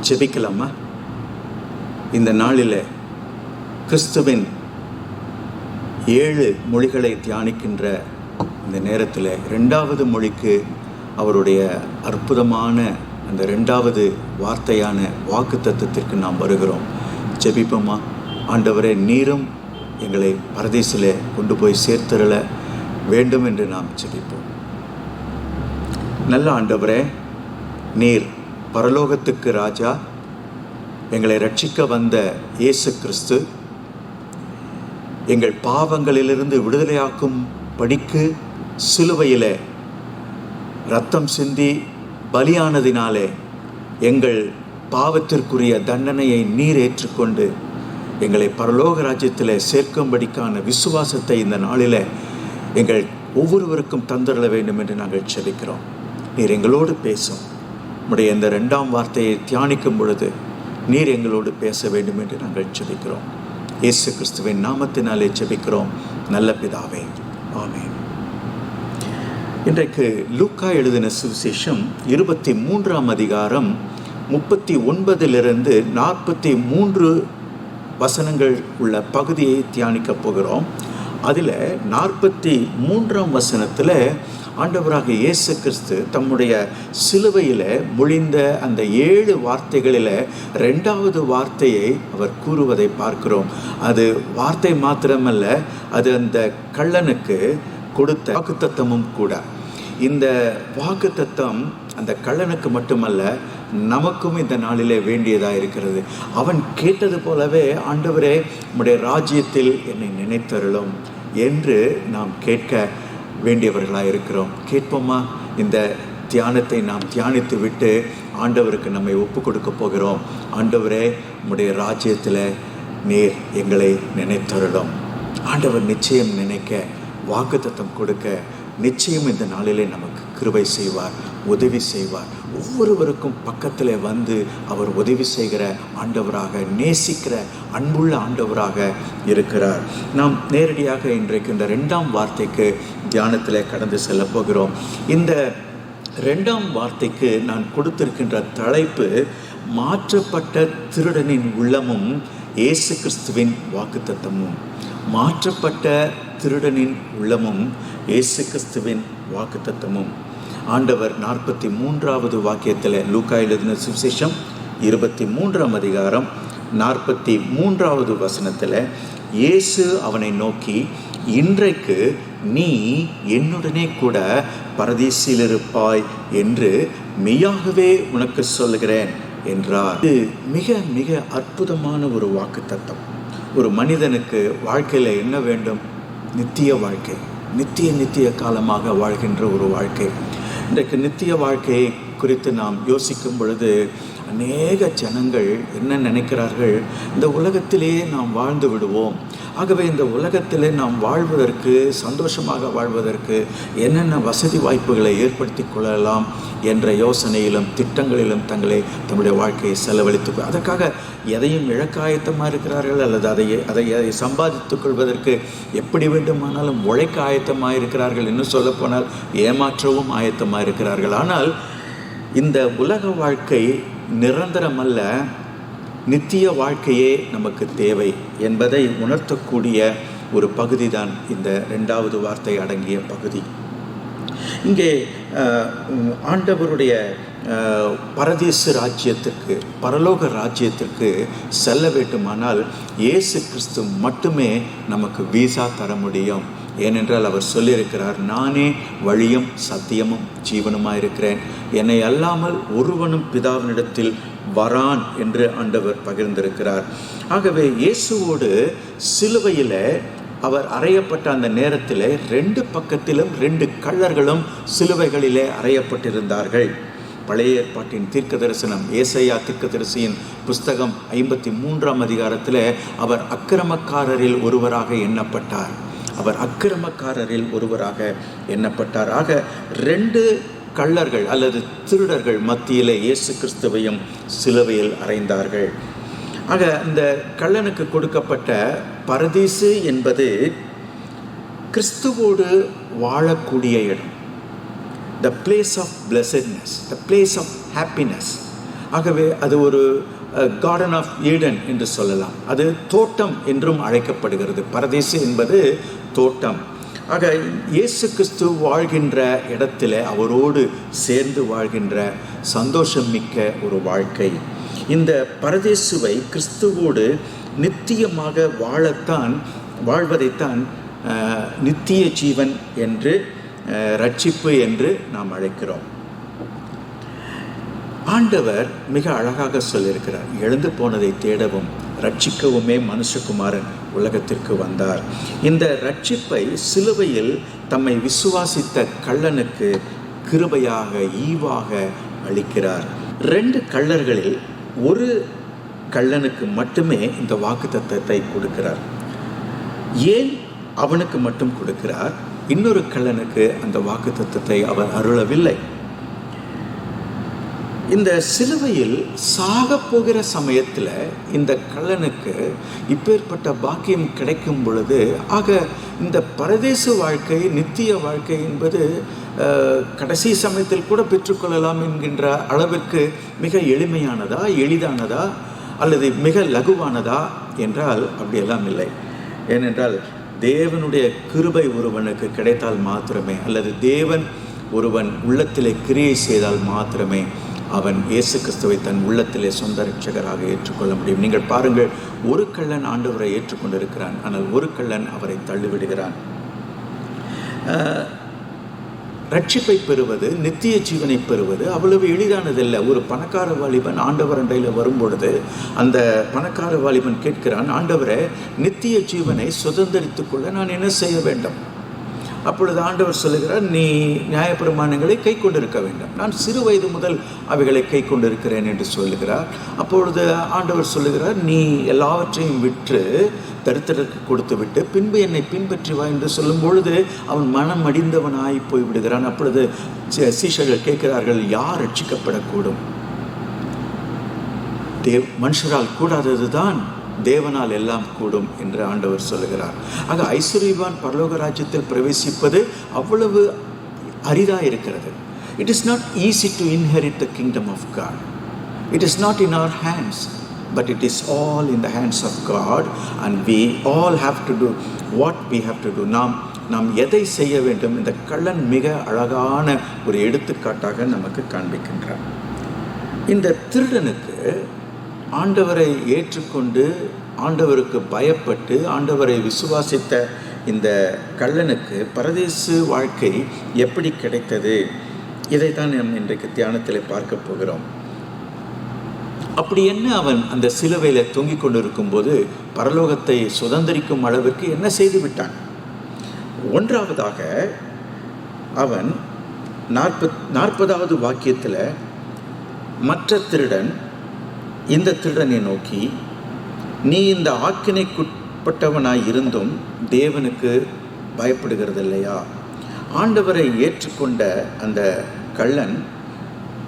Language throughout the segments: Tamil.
ஜெபிக்கலாமா? இந்த நாளில் கிறிஸ்துவின் 7 மொழிகளை தியானிக்கின்ற இந்த நேரத்தில் 2வது மொழிக்கு அவருடைய அற்புதமான அந்த 2வது வார்த்தையான வாக்குத்தத்தத்திற்கு நாம் வருகிறோம். ஜெபிப்போமா? ஆண்டவரே, நீரும் எங்களை பரதீசில் கொண்டு போய் சேர்த்தருள வேண்டும் என்று நாம் ஜெபிப்போம். நல்ல ஆண்டவரே, நீர் பரலோகத்துக்கு ராஜா, எங்களை ரட்சிக்க வந்த இயேசு கிறிஸ்து எங்கள் பாவங்களிலிருந்து விடுதலையாக்கும் படிக்கு சிலுவையில் இரத்தம் சிந்தி பலியானதினாலே எங்கள் பாவத்திற்குரிய தண்டனையை நீர் ஏற்றுக்கொண்டு எங்களை பரலோக ராஜ்யத்தில் சேர்க்கும்படிக்கான விசுவாசத்தை இந்த நாளில் எங்கள் ஒவ்வொருவருக்கும் தந்துட வேண்டும் என்று நாங்கள் ஜெபிக்கிறோம். நீர் எங்களோடு பேசும். உம்முடைய இந்த 2ஆம் வார்த்தையை தியானிக்கும் பொழுது நீர் எங்களோடு பேச வேண்டும் என்று நாங்கள் ஜெபிக்கிறோம். இயேசு கிறிஸ்துவின் நாமத்தினாலே ஜெபிக்கிறோம் நல்ல பிதாவே, ஆமென். இன்றைக்கு லூக்கா எழுதின சுவிசேஷம் 23ஆம் அதிகாரம் 39 43 வசனங்கள் உள்ள பகுதியை தியானிக்கப் போகிறோம். அதில் 43ஆம் வசனத்தில் ஆண்டவராக இயேசு கிறிஸ்து தம்முடைய சிலுவையில் மொழிந்த அந்த 7 வார்த்தைகளில் 2வது வார்த்தையை அவர் கூறுவதை பார்க்கிறோம். அது வார்த்தை மாத்திரமல்ல, அது அந்த கள்ளனுக்கு கொடுத்த வாக்குத்தத்தமும் கூட. இந்த வாக்குத்தத்தம் அந்த கள்ளனுக்கு மட்டுமல்ல, நமக்கும் இந்த நாளிலே வேண்டியதாக இருக்கிறது. அவன் கேட்டது போலவே, ஆண்டவரே உம்முடைய ராஜ்யத்தில் என்னை நினைத்தருளும் என்று நாம் கேட்க வேண்டியவர்களாக இருக்கிறோம். கேட்போமா? இந்த தியானத்தை நாம் தியானித்து விட்டு ஆண்டவருக்கு நம்மை ஒப்பு கொடுக்க போகிறோம். ஆண்டவரே உம்முடைய ராஜ்யத்தில் நீர் எங்களை நினைத்தருளும். ஆண்டவர் நிச்சயம் நினைக்க, வாக்குத்தத்தம் கொடுக்க நிச்சயம் இந்த நாளிலே நமக்கு கிருபை செய்வார், உதவி செய்வார். ஒவ்வொருவருக்கும் பக்கத்தில் வந்து அவர் உதவி செய்கிற ஆண்டவராக, நேசிக்கிற அன்புள்ள ஆண்டவராக இருக்கிறார். நாம் நேரடியாக இன்றைக்கு இந்த 2ஆம் வார்த்தைக்கு தியானத்தில் கடந்து செல்ல போகிறோம். இந்த 2ஆம் வார்த்தைக்கு நான் கொடுத்திருக்கின்ற தலைப்பு, மாற்றப்பட்ட திருடனின் உள்ளமும் இயேசு கிறிஸ்துவின் வாக்குத்தத்தமும். மாற்றப்பட்ட திருடனின் உள்ளமும் இயேசு கிறிஸ்துவின் வாக்குத்தத்தமும். ஆண்டவர் 43வது வாக்கியத்தில், லூக்கா எழுதின சுவிசேஷம் 23ஆம் அதிகாரம் 43வது வசனத்தில், இயேசு அவனை நோக்கி, இன்றைக்கு நீ என்னுடனே கூட பரதீசில் இருப்பாய் என்று மெய்யாகவே உனக்கு சொல்லுகிறேன் என்றார். இது மிக மிக அற்புதமான ஒரு வாக்குத்தத்தம். ஒரு மனிதனுக்கு வாழ்க்கையில் என்ன வேண்டும்? நித்திய வாழ்க்கை, நித்திய காலமாக வாழ்கின்ற ஒரு வாழ்க்கை. இன்றைக்கு நித்திய வாழ்க்கையை குறித்து நாம் யோசிக்கும் பொழுது அநேக ஜனங்கள் என்ன நினைக்கிறார்கள்? இந்த உலகத்திலேயே நாம் வாழ்ந்து விடுவோம். ஆகவே இந்த உலகத்திலே நாம் வாழ்வதற்கு, சந்தோஷமாக வாழ்வதற்கு என்னென்ன வசதி வாய்ப்புகளை ஏற்படுத்தி கொள்ளலாம் என்ற யோசனையிலும் திட்டங்களிலும் தங்களுடைய வாழ்க்கையை செலவழித்து, அதற்காக எதையும் இழக்க ஆயத்தமாக இருக்கிறார்கள், அல்லது அதை சம்பாதித்துக் கொள்வதற்கு எப்படி வேண்டுமானாலும் உழைக்க ஆயத்தமாக இருக்கிறார்கள். இன்னும் சொல்லப்போனால் ஏமாற்றவும் ஆயத்தமாக இருக்கிறார்கள். ஆனால் இந்த உலக வாழ்க்கை நிரந்தரமல்ல, நித்திய வாழ்க்கையே நமக்கு தேவை என்பதை உணர்த்தக்கூடிய ஒரு பகுதி தான் இந்த 2வது வார்த்தை அடங்கிய பகுதி. இங்கே ஆண்டவருடைய பரதேச ராஜ்யத்திற்கு, பரலோக ராஜ்யத்திற்கு செல்ல வேண்டுமானால் இயேசு கிறிஸ்து மட்டுமே நமக்கு வீசா தர முடியும். ஏனென்றால் அவர் சொல்லியிருக்கிறார், நானே வழியும் சத்தியமும் ஜீவனுமாக இருக்கிறேன், என்னை அல்லாமல் ஒருவனும் பிதாவினிடத்தில் வரான் என்று ஆண்டவர் பகிர்ந்திருக்கிறார். ஆகவே இயேசுவோடு சிலுவையில் அவர் அறையப்பட்ட அந்த நேரத்தில் 2 பக்கத்திலும் 2 கள்ளர்களும் சிலுவைகளிலே அறையப்பட்டிருந்தார்கள். பழைய ஏற்பாட்டின் தீர்க்க தரிசனம், ஏசாயா தீர்க்கதரிசியின் புஸ்தகம் 53ஆம் அதிகாரத்தில் அவர் அக்கிரமக்காரரில் ஒருவராக எண்ணப்பட்டார். ஆக 2 கள்ளர்கள் அல்லது திருடர்கள் மத்தியிலே இயேசு கிறிஸ்துவையும் சிலுவையில் அறைந்தார்கள். ஆக இந்த கள்ளனுக்கு கொடுக்கப்பட்ட பரதீசு என்பது கிறிஸ்துவோடு வாழக்கூடிய இடம், the place of blessedness, the place of happiness. ஆகவே அது ஒரு கார்டன் ஆஃப் ஈடன் என்று சொல்லலாம். அது தோட்டம் என்றும் அழைக்கப்படுகிறது. பரதேசு என்பது தோட்டம். ஆக இயேசு கிறிஸ்து வாழ்கின்ற இடத்துல அவரோடு சேர்ந்து வாழ்கின்ற சந்தோஷம் மிக்க ஒரு வாழ்க்கை. இந்த பரதேசுவை கிறிஸ்துவோடு நித்தியமாக வாழ்வதைத்தான் நித்திய ஜீவன் என்று, ரட்சிப்பு என்று நாம் அழைக்கிறோம். ஆண்டவர் மிக அழகாக சொல்லியிருக்கிறார், எழுந்து போனதை தேடவும் ரட்சிக்கவுமே மனுஷகுமாரன் உலகத்திற்கு வந்தார். இந்த ரட்சிப்பை சிலுவையில் தம்மை விசுவாசித்த கள்ளனுக்கு கிருபையாக ஈவாக அளிக்கிறார். 2 கள்ளர்களில் ஒரு கள்ளனுக்கு மட்டுமே இந்த வாக்குத்தத்தத்தை கொடுக்கிறார். ஏன் அவனுக்கு மட்டும் கொடுக்கிறார்? இன்னொரு கள்ளனுக்கு அந்த வாக்குத்தத்தத்தை அவர் அருளவில்லை. இந்த சிலுவையில் சாக போகிற சமயத்தில் இந்த கள்ளனுக்கு இப்பேற்பட்ட பாக்கியம் கிடைக்கும் பொழுது, ஆக இந்த பரதேச வாழ்க்கை, நித்திய வாழ்க்கை என்பது கடைசி சமயத்தில் கூட பெற்றுக்கொள்ளலாம் என்கின்ற அளவிற்கு மிக எளிமையானதா, எளிதானதா, அல்லது மிக லகுவானதா என்றால் அப்படியெல்லாம் இல்லை. ஏனென்றால் தேவனுடைய கிருபை ஒருவனுக்கு கிடைத்தால் மாத்திரமே, அல்லது தேவன் ஒருவன் உள்ளத்திலே கிரியை செய்தால் மாத்திரமே அவன் இயேசு கிறிஸ்துவை தன் உள்ளத்திலே சொந்த ரட்சகராக ஏற்றுக்கொள்ள முடியும். நீங்கள் பாருங்கள், ஒரு கள்ளன் ஆண்டவரை ஏற்றுக்கொண்டிருக்கிறான், ஆனால் ஒரு கள்ளன் அவரை தள்ளிவிடுகிறான். ரட்சிப்பை பெறுவது, நித்திய ஜீவனை பெறுவது அவ்வளவு எளிதானதில்லை. ஒரு பணக்கார வாலிபன் ஆண்டவர் அண்டையில் வரும்பொழுது அந்த பணக்கார வாலிபன் கேட்கிறான், ஆண்டவரை, நித்திய ஜீவனை சுதந்திரித்து கொள்ள நான் என்ன செய்ய வேண்டும்? அப்பொழுது ஆண்டவர் சொல்லுகிறார், நீ நியாயப்பிரமாணங்களை கை கொண்டிருக்க வேண்டும். நான் சிறு வயது முதல் அவைகளை கை கொண்டிருக்கிறேன் என்று சொல்லுகிறார். அப்பொழுது ஆண்டவர் சொல்லுகிறார், நீ எல்லாவற்றையும் விற்று தரித்திரருக்கு கொடுத்து விட்டு பின்பு என்னை பின்பற்றி வா என்று சொல்லும் பொழுது அவன் மனம் அடிந்தவனாய் போய்விடுகிறான். அப்பொழுது சீஷர்கள் கேட்கிறார்கள், யார் ரட்சிக்கப்படக்கூடும்? மனுஷரால் கூடாதது தான் தேவனால் எல்லாம் கூடும் என்று ஆண்டவர் சொல்லுகிறார். ஆக ஐஸ்வர்யவான் பரலோக ராஜ்யத்தில் பிரவேசிப்பது அவ்வளவு அரிதாக இருக்கிறது. It is not easy to inherit the kingdom of God. It is not in our hands, but it is all in the hands of God, and we all have to do what we have to do. நாம் எதை செய்ய வேண்டும்? இந்த கள்ளன் மிக அழகான ஒரு எடுத்துக்காட்டாக நமக்கு காண்பிக்கின்றார். இந்த திருடனுக்கு ஆண்டவரை ஏற்றுக்கொண்டு ஆண்டவருக்கு பயப்பட்டு ஆண்டவரை விசுவாசித்த இந்த கள்ளனுக்கு பரதேசு வாழ்க்கை எப்படி கிடைத்தது? இதைத்தான் நாம் இன்றைக்கு தியானத்தில் பார்க்க போகிறோம். அப்படி என்ன அவன் அந்த சிலுவையில் தொங்கிக் கொண்டிருக்கும் போது பரலோகத்தை சுதந்திரிக்கும் அளவிற்கு என்ன செய்து விட்டான்? ஒன்றாவதாக அவன் 40வது வாக்கியத்தில் மற்ற திருடன் இந்த திருடனை நோக்கி, நீ இந்த ஆக்கினைக்குட்பட்டவனாய் இருந்தும் தேவனுக்கு பயப்படுகிறது இல்லையா? ஆண்டவரை ஏற்றுக்கொண்ட அந்த கள்ளன்,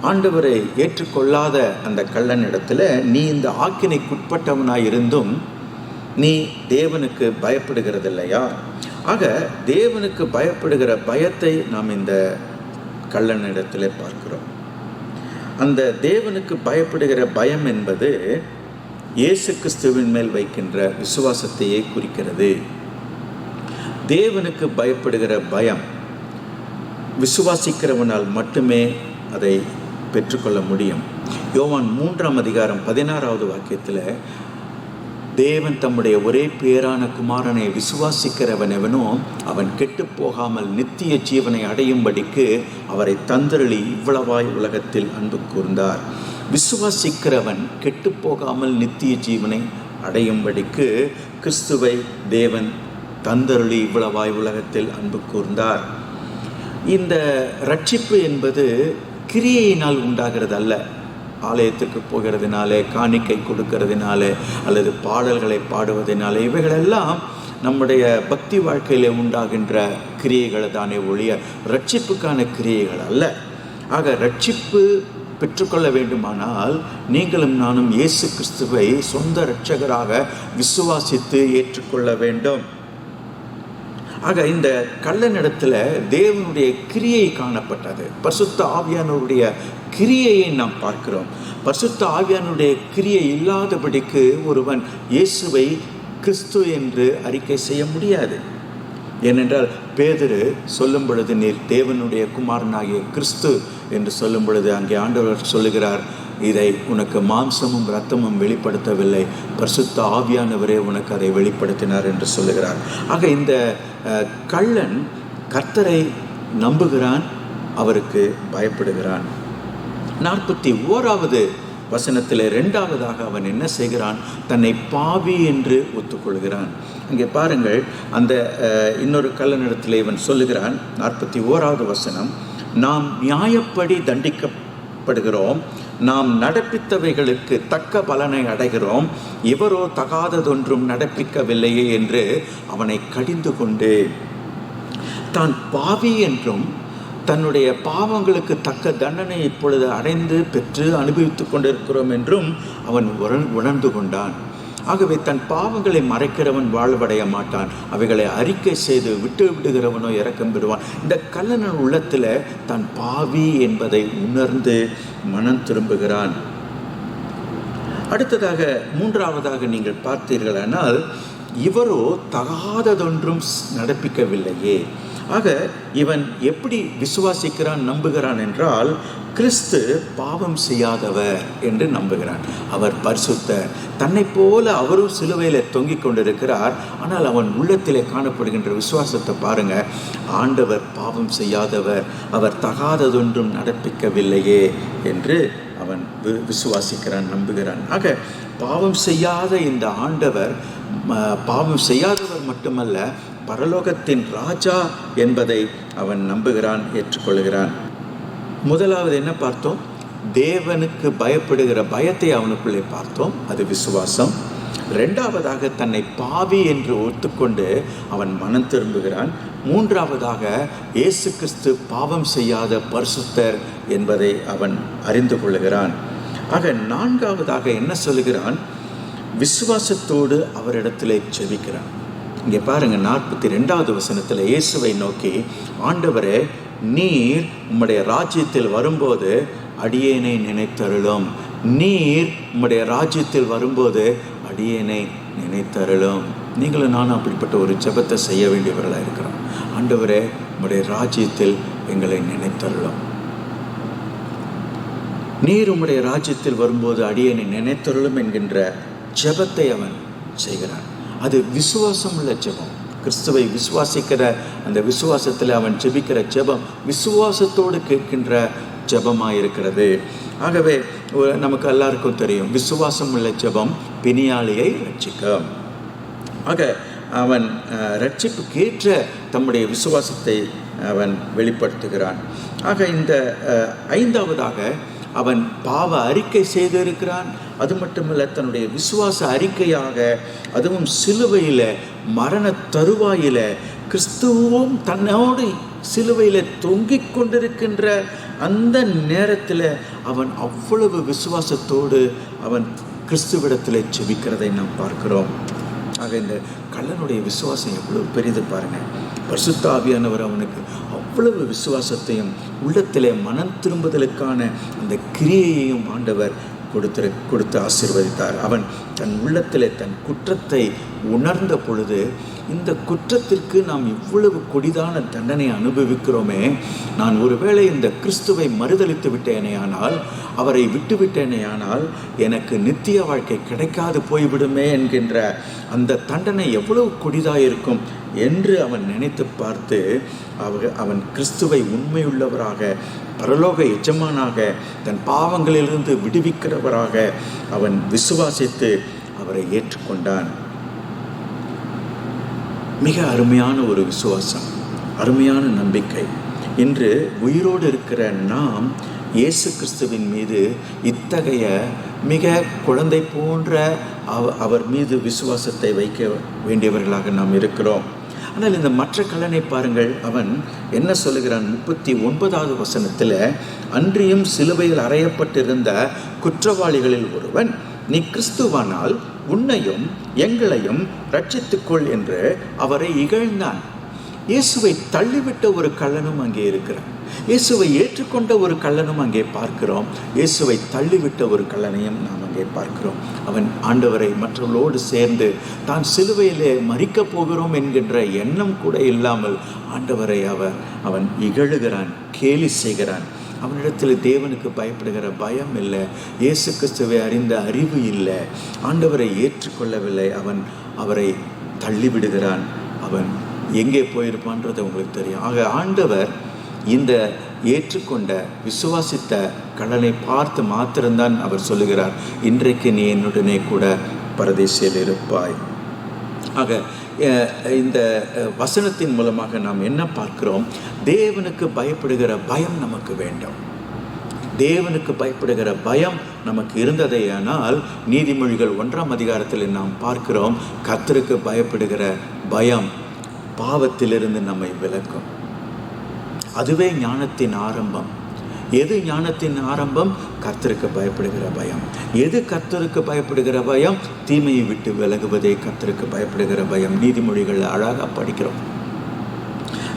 ஆண்டவரை ஏற்றுக்கொள்ளாத அந்த கள்ளன் இடத்துல, நீ இந்த ஆக்கினைக்குட்பட்டவனாய் இருந்தும் நீ தேவனுக்கு பயப்படுகிறது இல்லையா? ஆக தேவனுக்கு பயப்படுகிற பயத்தை நாம் இந்த கள்ளனிடத்தில் பார்க்கிறோம். அந்த தேவனுக்கு பயப்படுகிற பயம் என்பது இயேசு கிறிஸ்துவின் மேல் வைக்கின்ற விசுவாசத்தையே குறிக்கிறது. தேவனுக்கு பயப்படுகிற பயம் விசுவாசிக்கிறவனால் மட்டுமே அதை பெற்றுக்கொள்ள முடியும். யோவான் 3ஆம் அதிகாரம் 16வது வாக்கியத்தில், தேவன் தம்முடைய ஒரே பேரான குமாரனை விசுவாசிக்கிறவன் எவனோ அவன் கெட்டு போகாமல் நித்திய ஜீவனை அடையும்படிக்கு அவரை தந்தருளி இவ்வளவாய் உலகத்தில் அன்பு கூர்ந்தார். விசுவாசிக்கிறவன் கெட்டு போகாமல் நித்திய ஜீவனை அடையும்படிக்கு கிறிஸ்துவை தேவன் தந்தருளி இவ்வளவாய் உலகத்தில் அன்பு கூர்ந்தார். இந்த ரட்சிப்பு என்பது கிரியையினால் உண்டாகிறது அல்ல. ஆலயத்துக்கு போகிறதுனாலே, காணிக்கை கொடுக்கறதுனாலே, அல்லது பாடல்களை பாடுவதனாலே, இவைகளெல்லாம் நம்முடைய பக்தி வாழ்க்கையிலே உண்டாகின்ற கிரியைகளை தானே ஒழிய ரட்சிப்புக்கான கிரியைகள் அல்ல. ஆக ரட்சிப்பு பெற்றுக்கொள்ள வேண்டுமானால் நீங்களும் நானும் இயேசு கிறிஸ்துவை சொந்த இரட்சகராக விசுவாசித்து ஏற்றுக்கொள்ள வேண்டும். ஆக இந்த கள்ளனிடத்தில் தேவனுடைய கிரியை காணப்பட்டது. பரிசுத்த ஆவியானவருடைய கிரியையை நாம் பார்க்கிறோம். பரிசுத்த ஆவியானுடைய கிரியை இல்லாதபடிக்கு ஒருவன் இயேசுவை கிறிஸ்து என்று அறிக்கை செய்ய முடியாது. ஏனென்றால் பேதுரு சொல்லும் பொழுது, நீர் தேவனுடைய குமாரனாகிய கிறிஸ்து என்று சொல்லும் பொழுது, அங்கே ஆண்டவர் சொல்லுகிறார், இதை உனக்கு மாம்சமும் இரத்தமும் வெளிப்படுத்தவில்லை, பரிசுத்த ஆவியானவரே உனக்கு அதை வெளிப்படுத்தினார் என்று சொல்லுகிறார். ஆக இந்த கள்ளன் கர்த்தரை நம்புகிறான், அவருக்கு பயப்படுகிறான். 41வது வசனத்தில் 2வதாக அவன் என்ன செய்கிறான்? தன்னை பாவி என்று ஒத்துக்கொள்கிறான். அங்கே பாருங்கள், அந்த இன்னொரு கள்ளனிடத்தில் இவன் சொல்லுகிறான், 41வது வசனம், நாம் நியாயப்படி தண்டிக்கப்படுகிறோம், நாம் நடப்பித்தவைகளுக்கு தக்க பலனை அடைகிறோம், இவரோ தகாததொன்றும் நடப்பிக்கவில்லையே என்று அவனை கடிந்து கொண்டு, தான் பாவி என்றும் தன்னுடைய பாவங்களுக்கு தக்க தண்டனை இப்பொழுது அடைந்து பெற்று அனுபவித்து கொண்டிருக்கிறோம் என்றும் அவன் உணர்ந்து கொண்டான். ஆகவே தன் பாவங்களை மறைக்கிறவன் வாழ்வடைய மாட்டான், அவைகளை அறிக்கை செய்து விட்டு விடுகிறவனோ இரக்கம் பெறுவான். இந்த கள்ளனின் உள்ளத்தில் தன் பாவி என்பதை உணர்ந்து மனம் திரும்புகிறான். அடுத்ததாக 3வதாக நீங்கள் பார்த்தீர்களானால், இவரோ தகாததொன்றும் நடப்பிக்கவில்லையே. ஆக இவன் எப்படி விசுவாசிக்கிறான், நம்புகிறான் என்றால், கிறிஸ்து பாவம் செய்யாதவர் என்று நம்புகிறான். அவர் பரிசுத்தர், தன்னை போல அவரும் சிலுவையில் தொங்கிக் கொண்டிருக்கிறார். ஆனால் அவன் உள்ளத்திலே காணப்படுகின்ற விசுவாசத்தை பாருங்க, ஆண்டவர் பாவம் செய்யாதவர், அவர் தகாததொன்றும் நடப்பிக்கவில்லையே என்று அவன் விசுவாசிக்கிறான், நம்புகிறான். ஆக பாவம் செய்யாத இந்த ஆண்டவர் பாவம் செய்யாதவர் மட்டுமல்ல, பரலோகத்தின் ராஜா என்பதை அவன் நம்புகிறான், ஏற்றுக்கொள்கிறான். முதலாவது என்ன பார்த்தோம்? தேவனுக்கு பயப்படுகிற பயத்தை அவனுக்குள்ளே பார்த்தோம், அது விசுவாசம். 2வதாக தன்னை பாவி என்று ஒத்துக்கொண்டு அவன் மனம் திரும்புகிறான். 3வதாக இயேசு கிறிஸ்து பாவம் செய்யாத பரிசுத்தர் என்பதை அவன் அறிந்து கொள்கிறான். ஆக 4வதாக என்ன சொல்லுகிறான்? விசுவாசத்தோடு அவரிடத்திலே ஜெபிக்கிறான். இங்கே பாருங்கள், 42வது வசனத்தில் இயேசுவை நோக்கி, ஆண்டவரே, நீர் உம்முடைய ராஜ்யத்தில் வரும்போது அடியேனை நினைத்தருளும், நீர் உம்முடைய ராஜ்யத்தில் வரும்போது அடியேனை நினைத்தருளும். நீங்களும் நானும் அப்படிப்பட்ட ஒரு ஜெபத்தை செய்ய வேண்டியவர்களாக இருக்கிறோம். ஆண்டவரே, உம்முடைய ராஜ்யத்தில் எங்களை நினைத்தருளும், நீர் உம்முடைய ராஜ்யத்தில் வரும்போது அடியேனை நினைத்தருளும் என்கின்ற ஜெபத்தை அவன் செய்கிறான். அது விசுவாசம் உள்ள ஜெபம். கிறிஸ்துவை விசுவாசிக்கிற அந்த விசுவாசத்தில் அவன் ஜெபிக்கிற ஜெபம் விசுவாசத்தோடு கேட்கின்ற ஜெபமாக இருக்கிறது. ஆகவே நமக்கு எல்லாருக்கும் தெரியும், விசுவாசம் உள்ள ஜெபம் பிணியாளியை ரட்சிக்கும். ஆக அவன் ரட்சிப்புக்கேற்ற தம்முடைய விசுவாசத்தை அவன் வெளிப்படுத்துகிறான். ஆக இந்த 5வதாக அவன் பாவ அறிக்கை செய்திருக்கிறான். அது மட்டுமல்ல, தன்னுடைய விசுவாச அறிக்கையாக, அதுவும் சிலுவையில் மரண தருவாயில் கிறிஸ்துவும் தன்னோடு சிலுவையில் தொங்கிக் கொண்டிருக்கின்ற அந்த நேரத்தில் அவன் அவ்வளவு விசுவாசத்தோடு அவன் கிறிஸ்துவிடத்தில் ஜெபிக்கிறதை நாம் பார்க்கிறோம். ஆக இந்த கள்ளனுடைய விசுவாசம் எவ்வளவு பெரிது பாருங்கள். பரிசுத்த ஆவியானவர் அவனுக்கு அவ்வளவு விசுவாசத்தையும் உள்ளத்திலே மனம் திரும்புதலுக்கான அந்த கிரியையையும் ஆண்டவர் கொடுத்து ஆசீர்வதித்தார். அவன் தன் உள்ளத்திலே தன் குற்றத்தை உணர்ந்த பொழுது, இந்த குற்றத்திற்கு நாம் இவ்வளவு கொடிதான தண்டனை அனுபவிக்கிறோமே, நான் ஒருவேளை இந்த கிறிஸ்துவை மறுதலித்து விட்டேனேயானால், அவரை விட்டுவிட்டேனேயானால் எனக்கு நித்திய வாழ்க்கை கிடைக்காது போய்விடுமே என்கின்ற அந்த தண்டனை எவ்வளவு கொடிதாக இருக்கும் என்று அவன் நினைத்து பார்த்து, அவன் கிறிஸ்துவை உண்மையுள்ளவராக, பரலோக எஜமானாக, தன் பாவங்களிலிருந்து விடுவிக்கிறவராக அவன் விசுவாசித்து அவரை ஏற்றுக்கொண்டான். மிக அருமையான ஒரு விசுவாசம், அருமையான நம்பிக்கை. இன்று உயிரோடு இருக்கிற நாம் இயேசு கிறிஸ்துவின் மீது இத்தகைய மிக குழந்தை போன்ற அவர் மீது விசுவாசத்தை வைக்க வேண்டியவர்களாக நாம் இருக்கிறோம். ஆனால் இந்த மற்ற கள்ளனை பாருங்கள், அவன் என்ன சொல்லுகிறான்? 39வது வசனத்தில், அன்றியும் சிலுவையில் அறையப்பட்டிருந்த குற்றவாளிகளில் ஒருவன், நீ கிறிஸ்துவானால் உன்னையும் எங்களையும் ரட்சித்துக்கொள் என்று அவரை இகழ்ந்தான். இயேசுவை தள்ளிவிட்ட ஒரு கள்ளனும் அங்கே இருக்கிறான். இயேசுவை ஏற்றுக்கொண்ட ஒரு கள்ளனும் அங்கே பார்க்கிறோம். இயேசுவை தள்ளிவிட்ட ஒரு கள்ளனையும் நாம் அங்கே பார்க்கிறோம். அவன் ஆண்டவரை மற்றவர்களோடு சேர்ந்து தான் சிலுவையிலே மரிக்கப் போகிறோம் என்கின்ற எண்ணம் கூட இல்லாமல் ஆண்டவரை அவன் இகழுகிறான், கேலி செய்கிறான். அவனிடத்தில் தேவனுக்கு பயப்படுகிற பயம் இல்லை, இயேசு கிறிஸ்துவை அறிந்த அறிவு இல்லை, ஆண்டவரை ஏற்றுக்கொள்ளவில்லை. அவன் அவரை தள்ளிவிடுகிறான். அவன் எங்கே போயிருப்பான்றது உங்களுக்கு தெரியும். ஆக ஆண்டவர் இந்த ஏற்றுக்கொண்ட விசுவாசித்த கள்ளனை பார்த்து மாத்திரம்தான் அவர் சொல்லுகிறார், இன்றைக்கு நீ என்னுடனே கூட பரதேசில் இருப்பாய். ஆக இந்த வசனத்தின் மூலமாக நாம் என்ன பார்க்கிறோம்? தேவனுக்கு பயப்படுகிற பயம் நமக்கு வேண்டும். தேவனுக்கு பயப்படுகிற பயம் நமக்கு இருந்ததேயானால் நீதிமொழிகள் 1ஆம் அதிகாரத்தில் நாம் பார்க்கிறோம், கர்த்தருக்கு பயப்படுகிற பயம் பாவத்திலிருந்து நம்மை விலக்கும். அதுவே ஞானத்தின் ஆரம்பம். எது ஞானத்தின் ஆரம்பம்? கர்த்தருக்கு பயப்படுகிற பயம். எது கர்த்தருக்கு பயப்படுகிற பயம்? தீமையை விட்டு விலகுவதே கர்த்தருக்கு பயப்படுகிற பயம். நீதிமொழிகள் அழகாக படிக்கிறோம்.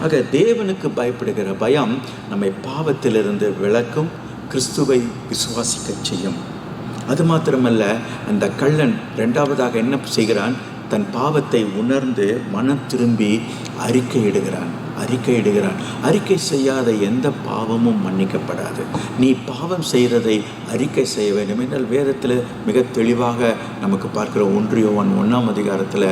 ஆக தேவனுக்கு பயப்படுகிற பயம் நம்மை பாவத்திலிருந்து விலக்கும், கிறிஸ்துவை விசுவாசிக்க செய்யும். அது மாத்திரமல்ல, அந்த கள்ளன் இரண்டாவதாக என்ன செய்கிறான்? தன் பாவத்தை உணர்ந்து மனம் திரும்பி அறிக்கையிடுகிறான். அறிக்கை செய்யாத எந்த பாவமும் மன்னிக்கப்படாது. நீ பாவம் செய்கிறதை அறிக்கை செய்ய வேண்டும் என்றால் வேதத்தில் மிக தெளிவாக நமக்கு பார்க்கிற 1 யோவான் 1ஆம் அதிகாரத்தில்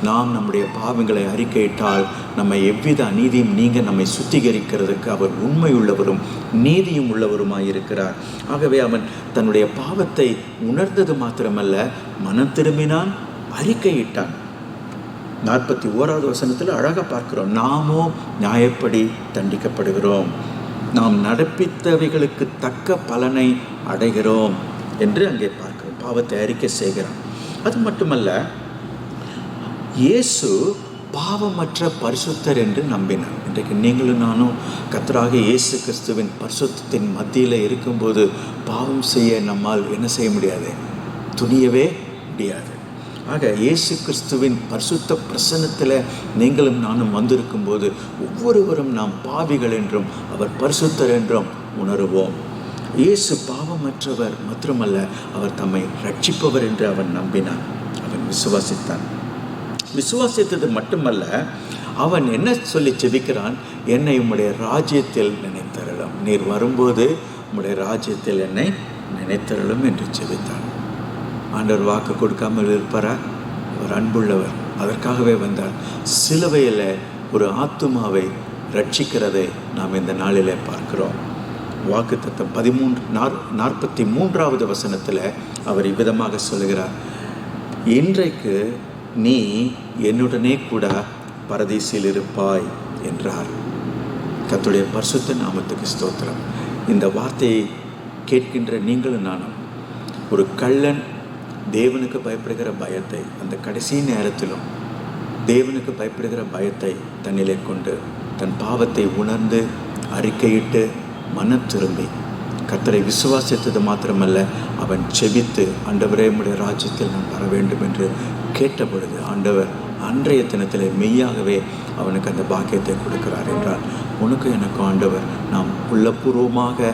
நாம் நம்முடைய பாவங்களை அறிக்கையிட்டால் நம்மை எவ்வித அநீதியும் நீங்க நம்மை சுத்திகரிக்கிறதுக்கு அவர் உண்மை உள்ளவரும் நீதியும் உள்ளவருமாயிருக்கிறார். ஆகவே அவன் தன்னுடைய பாவத்தை உணர்ந்தது மாத்திரமல்ல, மனம் திரும்பினான், அறிக்கையிட்டான். 41வது வசனத்தில் அழகாக பார்க்கிறோம், நாமோ நியாயப்படி தண்டிக்கப்படுகிறோம், நாம் நடப்பித்தவைகளுக்கு தக்க பலனை அடைகிறோம் என்று அங்கே பார்க்கிறோம். பாவத்தை அறிக்கை செய்கிறான். அது மட்டுமல்ல, இயேசு பாவமற்ற பரிசுத்தர் என்று நம்பினார். இன்றைக்கு நீங்களும் நானும் கர்த்தராக இயேசு கிறிஸ்துவின் பரிசுத்தத்தின் மத்தியில் இருக்கும்போது பாவம் செய்ய நம்மால் என்ன செய்ய முடியாது? துணியவே முடியாது. ஆக இயேசு கிறிஸ்துவின் பரிசுத்த பிரசன்னத்தில் நீங்களும் நானும் வந்திருக்கும்போது ஒவ்வொருவரும் நாம் பாவிகள் என்றும் அவர் பரிசுத்தர் என்றும் உணருவோம். இயேசு பாவமற்றவர் மட்டுமல்ல, அவர் தம்மை ரட்சிப்பவர் என்று அவன் நம்பினான். அவன் விசுவாசித்தான். விசுவாசித்தது மட்டுமல்ல, அவன் என்ன சொல்லி ஜெபிக்கிறான்? என்னை உம்முடைய ராஜ்யத்தில் நினைத்தருளும், நீர் வரும்போது உம்முடைய ராஜ்யத்தில் என்னை நினைத்தருளும் என்று ஜெபித்தான். ஆண்டவர் வாக்கு கொடுக்காமல் இருப்பாரா? அவர் அன்புள்ளவர், அதற்காகவே வந்தார். சிலுவையில் ஒரு ஆத்துமாவை ரட்சிக்கிறதை நாம் இந்த நாளில் பார்க்கிறோம். வாக்குத்தத்தம் 43வது வசனத்தில் அவர் இவ்விதமாக சொல்லுகிறார், இன்றைக்கு நீ என்னுடனே கூட பரதீசில் இருப்பாய் என்றார். கர்த்தருடைய பரிசுத்த நாமத்துக்கு ஸ்தோத்திரம். இந்த வார்த்தையை கேட்கின்ற நீங்களும் நானும் ஒரு கள்ளன் தேவனுக்கு பயப்படுகிற பயத்தை, அந்த கடைசி நேரத்திலும் தேவனுக்கு பயப்படுகிற பயத்தை தன்னிலே கொண்டு தன் பாவத்தை உணர்ந்து அறிக்கையிட்டு மனம் திரும்பி கர்த்தரை விசுவாசித்தது மாத்திரமல்ல, அவன் செபித்து ஆண்டவரே உம்முடைய ராஜ்யத்தில் நான் வர வேண்டும் என்று கேட்ட பொழுது ஆண்டவர் அன்றைய தினத்தில் மெய்யாகவே அவனுக்கு அந்த பாக்கியத்தை கொடுக்கிறார் என்றால், உனக்கு எனக்கும் ஆண்டவர் நாம் உள்ளபூர்வமாக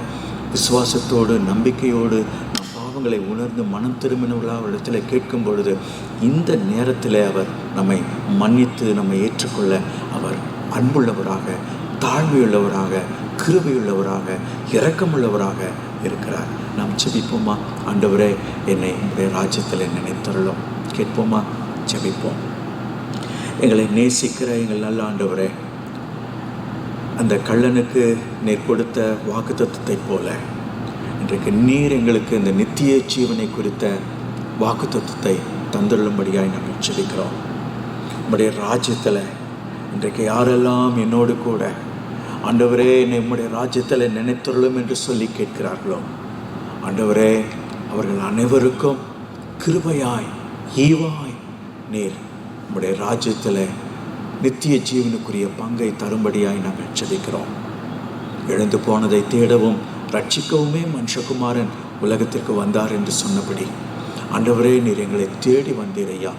விசுவாசத்தோடு நம்பிக்கையோடு நம் பாவங்களை உணர்ந்து மனம் திரும்பினவர்களாக அவரிடத்தில் கேட்கும் பொழுது இந்த நேரத்தில் அவர் நம்மை மன்னித்து நம்மை ஏற்றுக்கொள்ள அவர் அன்புள்ளவராக, தாழ்மையுள்ளவராக, கிருபையுள்ளவராக, இரக்கமுள்ளவராக இருக்கிறார். நாம் ஜெபிப்போமா? ஆண்டவரே என்னை உங்களுடைய ராஜ்யத்தில் நினைத்தருளும். கேட்போமா? ஜெபிப்போம். எங்களை நேசிக்கிற எங்கள் நல்ல ஆண்டவரே, அந்த கள்ளனுக்கு நீர் கொடுத்த வாக்குத்தத்தத்தை போல இன்றைக்கு நீர் எங்களுக்கு இந்த நித்திய ஜீவனை குறித்த வாக்குத்தத்தத்தை தந்துள்ளும்படியாய் நாங்கள் ஜெபிக்கிறோம். நம்முடைய ராஜ்யத்தில் இன்றைக்கு யாரெல்லாம் என்னோடு கூட ஆண்டவரே என்னை உம்முடைய ராஜ்யத்தில் நினைத்தருளும் என்று சொல்லி கேட்கிறார்களோ, ஆண்டவரே அவர்கள் அனைவருக்கும் கிருபையாய் ஈவாய் நீர் உம்முடைய ராஜ்யத்தில் நித்திய ஜீவனுக்குரிய பங்கை தரும்படியாய் நாங்கள் ஜெபிக்கிறோம். எழுந்து போனதை தேடவும் ரட்சிக்கவுமே மனுஷகுமாரன் உலகத்திற்கு வந்தார் என்று சொன்னபடி ஆண்டவரே நீர் எங்களை தேடி வந்தீர் ஐயா,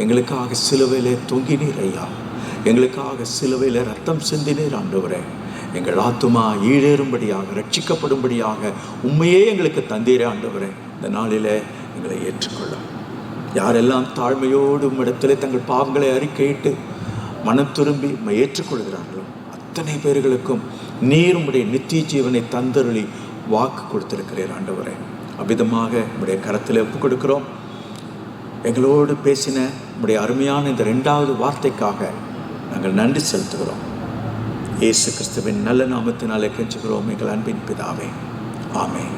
எங்களுக்காக சிலுவையிலே தொங்கினீர் ஐயா, எங்களுக்காக சிலுவையில் ரத்தம் சிந்தினீர் ஆண்டவரே. எங்கள் ஆத்துமா ஈழேறும்படியாக, ரட்சிக்கப்படும்படியாக உண்மையே எங்களுக்கு தந்தீரே ஆண்டவரே. இந்த நாளில் எங்களை ஏற்றுக்கொள்ளும். யாரெல்லாம் தாழ்மையோடு உம்மிடத்தில் தங்கள் பாவங்களை அறிக்கையிட்டு மனம் திரும்பி ஏற்றுக்கொள்கிறார்களோ அத்தனை பேர்களுக்கும் நீர் உம்முடைய நித்திய ஜீவனை தந்தருளி வாக்கு கொடுத்திருக்கிறீர் ஆண்டவரே. அவ்விதமாக உம்முடைய கரத்தில் ஒப்புக் கொடுக்கிறோம். எங்களோடு பேசின உம்முடைய அருமையான இந்த 2வது வார்த்தைக்காக நாங்கள் நன்றி செலுத்துகிறோம். இயேசு கிறிஸ்துவின் நல்ல நாமத்தினாலே கெஞ்சுகிறோம் எங்கள் அன்பின் பிதாவே. ஆமென்.